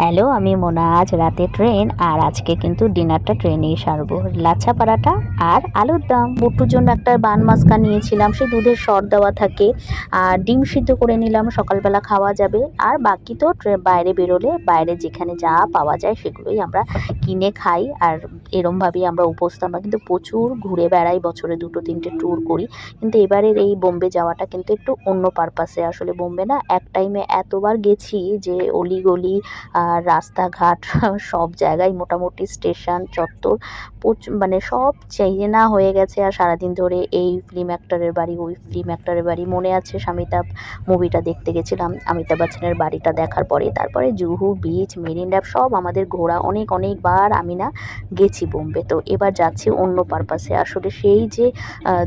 Hello, আমি মোনা। আজ রাতে ট্রেন, আর আজকে কিন্তু ডিনারটা ট্রেনেই সারবো। লাচ্ছা পরাঠা আর আলুর দম। বুট্টুর জন্য একটা বান মাস্কা নিয়েছিলাম, সে দুধের সর দেওয়া থাকে। আর ডিম সিদ্ধ করে নিলাম, সকালবেলা খাওয়া যাবে। আর বাকি তো বাইরে বেরোলে বাইরে যেখানে যা পাওয়া যায় সেগুলোই আমরা কিনে খাই। আর এরমভাবেই আমরা অভ্যস্ত। আমরা কিন্তু প্রচুর ঘুরে বেড়াই, বছরে 2-3টে ট্যুর করি। কিন্তু এবারের এই বোম্বে যাওয়াটা কিন্তু একটু অন্য পারপাসে। আসলে বোম্বে না এক টাইমে এতবার গেছি যে অলিগলি আর রাস্তাঘাট সব জায়গায় মোটামুটি স্টেশন চত্বর মানে সব চেনা হয়ে গেছে। আর সারাদিন ধরে এই ফিল্ম অ্যাক্টরের বাড়ি, ওই ফিল্ম অ্যাক্টরের বাড়ি। মনে আছে স্বামিতাভ মুভিটা দেখতে গেছিলাম, অমিতাভ বচ্চনের বাড়িটা দেখার পরে। তারপরে জুহু বিচ, মেরিন ড্রাইভ সব আমাদের ঘোরা অনেকবার আমি না গেছি বোম্বে। তো এবার যাচ্ছি অন্য পারপাসে। আসলে সেই যে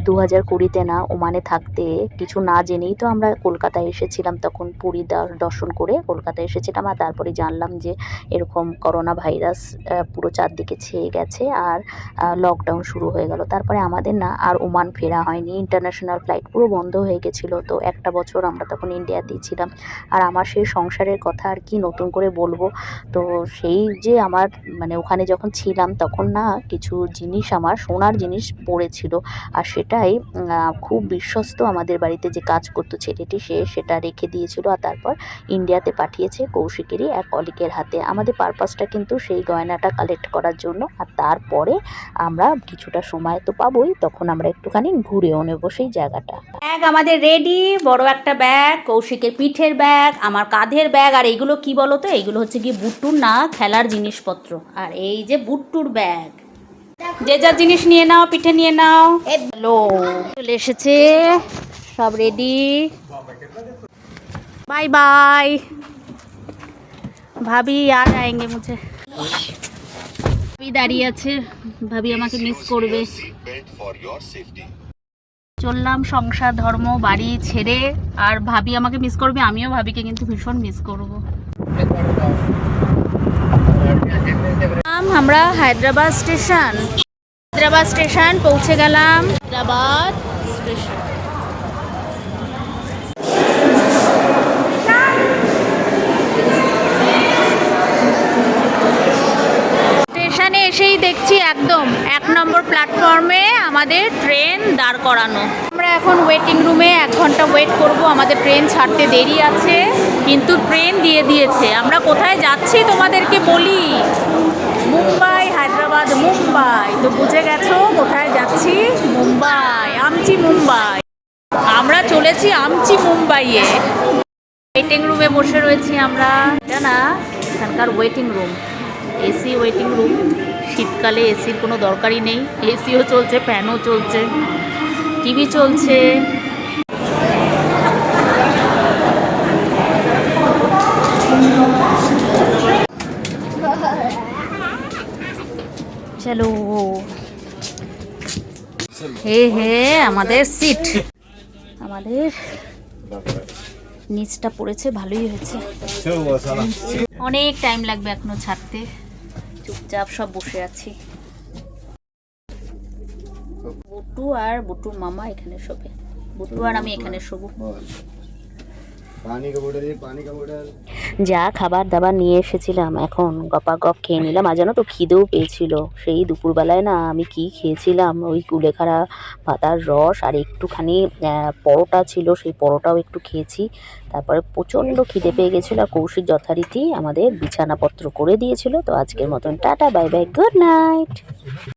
2020-তে না ওমানে থাকতে কিছু না জেনেই তো আমরা কলকাতায় এসেছিলাম, তখন পুরী দর্শন করে কলকাতায় এসেছিলাম। আর তারপরে জানলাম যে এরকম করোনা ভাইরাস পুরো চারদিকে ছেয়ে গেছে আর লকডাউন শুরু হয়ে গেল। তারপরে আমাদের না আর ওমান ফেরা হয়নি, ইন্টারন্যাশনাল ফ্লাইট পুরো বন্ধ হয়ে গেছিলো। তো একটা বছর আমরা তখন ইন্ডিয়াতেই ছিলাম। আর আমার সেই সংসারের কথা আর কি নতুন করে বলবো। তো সেই যে আমার মানে ওখানে যখন ছিলাম তখন না কিছু জিনিস, আমার সোনার জিনিস পড়েছিল। আর সেটাই খুব বিশ্বস্ত আমাদের বাড়িতে যে কাজ করতো ছেলেটি, সেটা রেখে দিয়েছিল। আর তারপর ইন্ডিয়াতে পাঠিয়েছে কৌশিকেরই এক কলিগের হাতে। আমাদের পারপাসটা কিন্তু সেই গয়নাটা কালেক্ট করার জন্য। আর তারপরে আমরা কিছুটা সময় তো পাবোই, তখন আমরা একটুখানি ঘুরেও নেবো সেই জায়গাটা। ব্যাগ আমাদের রেডি, বড় একটা ব্যাগ, কৌশিকের পিঠের ব্যাগ, আমার কাঁধের ব্যাগ। আর এইগুলো কি বলো তো, এইগুলো হচ্ছে কি বুট্টুর না খেলার জিনিসপত্র। আর এই যে বুট্টুর ব্যাগ, যে যার জিনিস নিয়ে নাও, পিঠে নিয়ে নাও। হ্যালো, চলে এসেছে, সব রেডি। बाय बाय, ভাবি আর আएंगे মুঝে। ভাবি দাঁড়িয়ে আছে, ভাবি আমাকে মিস করবে। চললাম সংসার ধর্ম বাড়ি ছেড়ে, আর ভাবি আমাকে মিস করবে, আমিও ভাবিকে কিন্তু ভীষণ মিস করব। আমরা হায়দ্রাবাদ স্টেশন পৌঁছে গেলাম। হায়দ্রাবাদ স্টেশন। স্টেশনে এসেই দেখছি একদম 1 নম্বর প্ল্যাটফর্মে আমাদের ট্রেন দাঁড় করানো। আমরা এখন ওয়েটিং রুমে 1 ঘন্টা ওয়েট করব। আমাদের ট্রেন ছাড়তে দেরি আছে, কিন্তু ট্রেন দিয়ে দিয়েছে। আমরা কোথায় যাচ্ছি তোমাদেরকে বলি, মুম্বাই, হায়দ্রাবাদ মুম্বাই। তো বুঝে গেছো কোথায় যাচ্ছি, মুম্বাই, আমচি মুম্বাই। আমরা চলেছি আমচি মুম্বাইয়ে। ওয়েটিং রুমে বসে রয়েছি আমরা। এটা না এখানকার waiting room, AC waiting room. শীতকালে এসির কোনো দরকারই নেই, এসিও চলছে, ফ্যানও চলছে, টিভি চলছে। চলো, হে আমাদের সিট, আমাদের নিচটা পড়েছে, ভালোই হয়েছে। অনেক টাইম লাগবে এখনো ছাড়তে, চুপচাপ সব বসে আছি। বুটু আর বুটুর মামা এখানে শোবে, বুটু আর আমি এখানে শোবো। যা খাবার দাবার নিয়ে এসেছিলাম এখন গপাগপ খেয়ে নিলাম। আর জানো তো খিদেও পেয়েছিল। সেই দুপুরবেলায় না আমি কি খেয়েছিলাম, ওই কুলেখাড়া পাতার রস আর একটুখানি পরোটা ছিল, সেই পরোটাও একটু খেয়েছি। তারপরে প্রচণ্ড খিদে পেয়ে গেছিলো। আর কৌশিক যথারীতি আমাদের বিছানাপত্র করে দিয়েছিল। তো আজকের মতন tata, bye bye, good night.